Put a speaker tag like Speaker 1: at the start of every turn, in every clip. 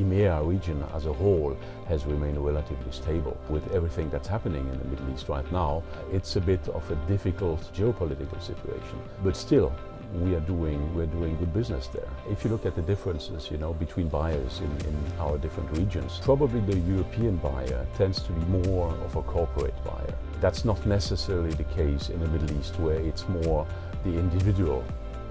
Speaker 1: EMEA region as a whole has remained relatively stable. With everything that's happening in the Middle East right now, it's a bit of a difficult geopolitical situation. But still, we're doing good business there. If you look at the differences, between buyers in our different regions, probably the European buyer tends to be more of a corporate buyer. That's not necessarily the case in the Middle East, where it's more the individual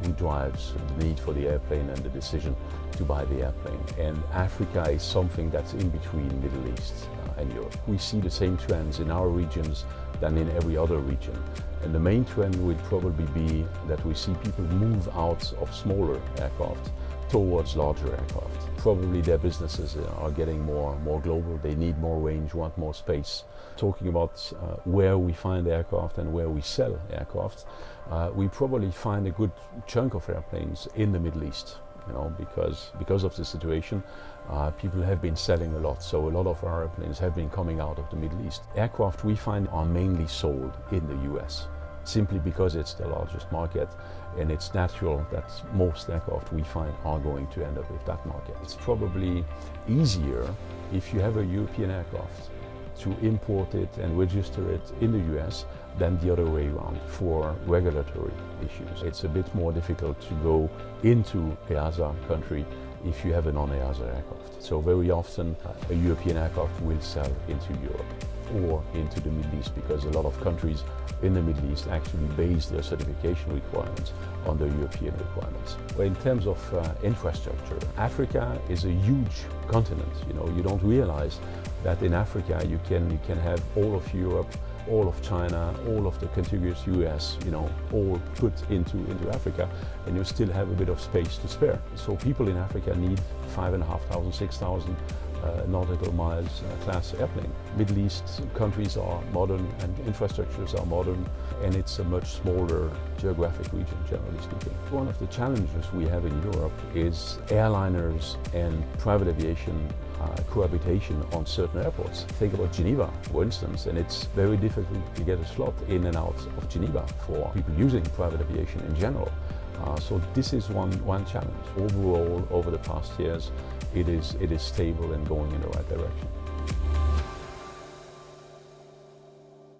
Speaker 1: who drives the need for the airplane and the decision to buy the airplane. And Africa is something that's in between Middle East and Europe. We see the same trends in our regions than in every other region. And the main trend would probably be that we see people move out of smaller aircraft towards larger aircraft. Probably their businesses are getting more global. They need more range, want more space. Talking about where we find aircraft and where we sell aircraft, we probably find a good chunk of airplanes in the Middle East. Because of the situation, people have been selling a lot, so a lot of our airplanes have been coming out of the Middle East. Aircraft we find are mainly sold in the US, simply because it's the largest market, and it's natural that most aircraft we find are going to end up with that market. It's probably easier if you have a European aircraft to import it and register it in the US than the other way around for regulatory issues. It's a bit more difficult to go into EASA country if you have a non-EASA aircraft. So very often a European aircraft will sell into Europe or into the Middle East, because a lot of countries in the Middle East actually base their certification requirements on the European requirements. But in terms of infrastructure, Africa is a huge continent. You don't realize that in Africa you can have all of Europe, all of China, all of the contiguous US, all put into Africa, and you still have a bit of space to spare. So people in Africa need 5,500, 6,000 nautical miles class airplane. Middle East countries are modern and infrastructures are modern, and it's a much smaller geographic region, generally speaking. One of the challenges we have in Europe is airliners and private aviation cohabitation on certain airports. Think about Geneva, for instance, and it's very difficult to get a slot in and out of Geneva for people using private aviation in general. So this is one challenge. Overall, over the past years, it is stable and going in the right direction.